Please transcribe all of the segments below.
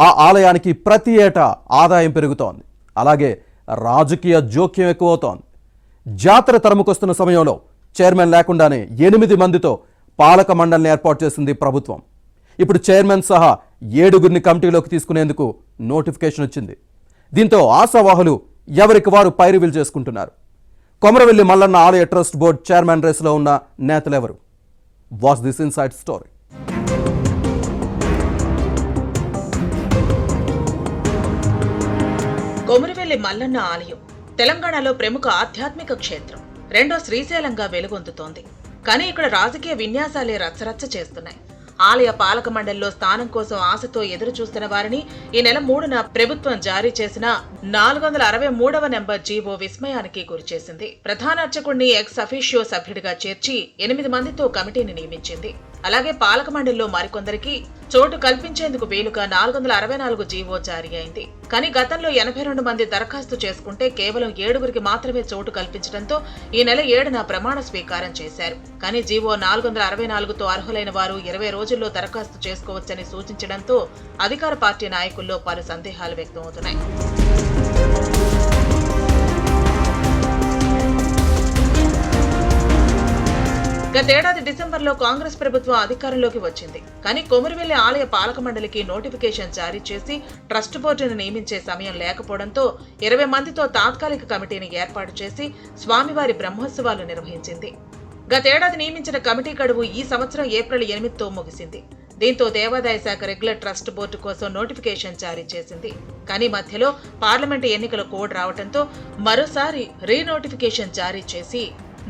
ఆ ఆలయానికి ప్రతి ఏటా ఆదాయం పెరుగుతోంది. అలాగే రాజకీయ జోక్యం ఎక్కువవుతోంది. జాతర తరుముకొస్తున్న సమయంలో చైర్మన్ లేకుండానే 8 మందితో పాలక మండలిని ఏర్పాటు చేసింది ప్రభుత్వం. ఇప్పుడు చైర్మన్ సహా 7గురిని కమిటీలోకి తీసుకునేందుకు నోటిఫికేషన్ వచ్చింది. దీంతో ఆశావాహులు ఎవరికి వారు పైరువీలు చేసుకుంటున్నారు. కొమరవెల్లి మల్లన్న ఆలయ ట్రస్ట్ బోర్డు చైర్మన్ రేసులో ఉన్న నేతలెవరు? Watch this inside story. Komaravelli Mallanna ఆలయం తెలంగాణలో ప్రముఖ ఆధ్యాత్మిక క్షేత్రం. రెండో శ్రీశైలంగా వెలుగొందుతోంది. కానీ ఇక్కడ రాజకీయ విన్యాసాలే రచ్చరచ్చ చేస్తున్నాయి. ఆలయ పాలక మండలిలో స్థానం కోసం ఆశతో ఎదురు చూస్తున్న వారిని ఈ నెల 3న ప్రభుత్వం జారీ చేసిన 463వ నెంబర్ జీవో విస్మయానికి గురిచేసింది. ప్రధాన అర్చకుడిని ఎక్స్ అఫీషియో సభ్యుడిగా చేర్చి 8 మందితో కమిటీని నియమించింది. అలాగే పాలక మండలిలో మరికొందరికి చోటు కల్పించేందుకు వీలుగా 464 జీవో జారీ అయింది. కానీ గతంలో 82 మంది దరఖాస్తు చేసుకుంటే కేవలం 7గురికి మాత్రమే చోటు కల్పించడంతో ఈ నెల 7న ప్రమాణ స్వీకారం చేశారు. కానీ జీవో 464తో అర్హులైన వారు 20 రోజుల్లో దరఖాస్తు చేసుకోవచ్చని సూచించడంతో అధికార పార్టీ నాయకుల్లో పలు సందేహాలు వ్యక్తమవుతున్నాయి. గతేడాది డిసెంబర్లో కాంగ్రెస్ ప్రభుత్వం అధికారంలోకి వచ్చింది. కానీ కొమరవెల్లి ఆలయ పాలక మండలికి నోటిఫికేషన్ జారీ చేసి ట్రస్ట్ బోర్డును నియమించే సమయం లేకపోవడంతో 20 మందితో తాత్కాలిక కమిటీని ఏర్పాటు చేసి స్వామివారి బ్రహ్మోత్సవాలు నిర్వహించింది. గతేడాది నియమించిన కమిటీ గడువు ఈ సంవత్సరం ఏప్రిల్ 8తో ముగిసింది. దీంతో దేవాదాయ శాఖ రెగ్యులర్ ట్రస్ట్ బోర్డు కోసం నోటిఫికేషన్ జారీ చేసింది. కానీ మధ్యలో పార్లమెంటు ఎన్నికల కోడ్ రావడంతో మరోసారి రీనోటిఫికేషన్ జారీ చేసి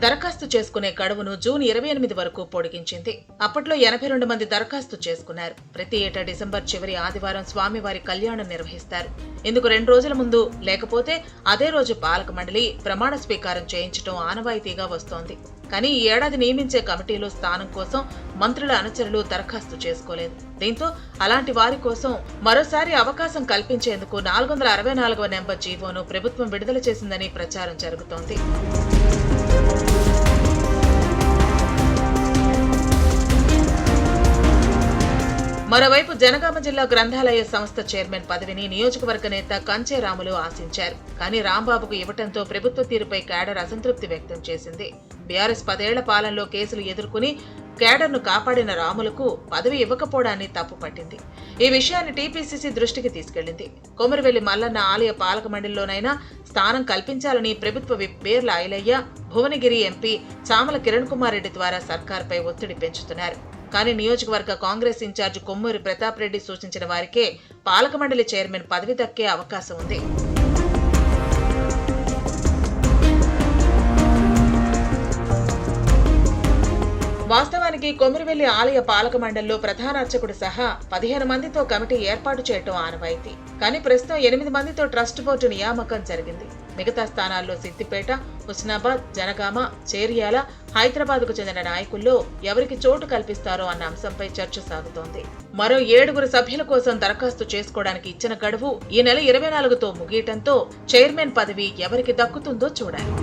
దరఖాస్తు చేసుకునే గడువును జూన్ 28 వరకు పొడిగించింది. అప్పట్లో 82 మంది దరఖాస్తు చేసుకున్నారు. ప్రతి ఏటా డిసెంబర్ చివరి ఆదివారం స్వామివారి కళ్యాణం నిర్వహిస్తారు. ఇందుకు 2 రోజుల ముందు లేకపోతే అదే రోజు పాలక మండలి ప్రమాణ స్వీకారం చేయించడం ఆనవాయితీగా వస్తోంది. కానీ ఈ ఏడాది నియమించే కమిటీలో స్థానం కోసం మంత్రుల అనుచరులు దరఖాస్తు చేసుకోలేదు. దీంతో అలాంటి వారి కోసం మరోసారి అవకాశం కల్పించేందుకు 464వ నెంబర్ జీవోను ప్రభుత్వం విడుదల చేసిందని ప్రచారం జరుగుతోంది. మరోవైపు జనగామ జిల్లా గ్రంథాలయ సంస్థ చైర్మన్ పదవిని నియోజకవర్గ నేత కంచె రాములు ఆశించారు. కానీ రాంబాబుకు ఇవ్వడంతో ప్రభుత్వ తీరుపై కేడర్ అసంతృప్తి వ్యక్తం చేసింది. బీఆర్ఎస్ 10 ఏళ్ల పాలనలో కేసులు ఎదుర్కొని కేడర్ను కాపాడిన రాములకు పదవి ఇవ్వకపోవడాన్ని తప్పుపట్టింది. ఈ విషయాన్ని టీపీసీసీ దృష్టికి తీసుకెళ్లింది. కొమరవెల్లి మల్లన్న ఆలయ పాలక మండలిలోనైనా స్థానం కల్పించాలని ప్రభుత్వ విప్ బేర్ల ఐలయ్య, భువనగిరి ఎంపీ చామల కిరణ్ కుమార్ రెడ్డి ద్వారా సర్కార్పై ఒత్తిడి పెంచుతున్నారు. కానీ నియోజకవర్గ కాంగ్రెస్ ఇన్ఛార్జి కొమ్మూరి ప్రతాప్ రెడ్డి సూచించిన వారికే పాలక మండలి చైర్మన్ పదవి దక్కే అవకాశం ఉంది. వాస్తవానికి కొమరవెల్లి ఆలయ పాలక మండలిలో ప్రధాన అర్చకుడు సహా 15 మందితో కమిటీ ఏర్పాటు చేయటం ఆనవాయితీ. కానీ ప్రస్తుతం 8 మందితో ట్రస్ట్ బోర్డు నియామకం జరిగింది. మిగతా స్థానాల్లో సిద్దిపేట, హుస్నాబాద్, జనగామ, చేర్యాల, హైదరాబాద్కు చెందిన నాయకుల్లో ఎవరికి చోటు కల్పిస్తారో అన్న అంశంపై చర్చ సాగుతోంది. మరో 7గురు సభ్యుల కోసం దరఖాస్తు చేసుకోవడానికి ఇచ్చిన గడువు ఈ నెల 24తో ముగియటంతో చైర్మన్ పదవి ఎవరికి దక్కుతుందో చూడాలి.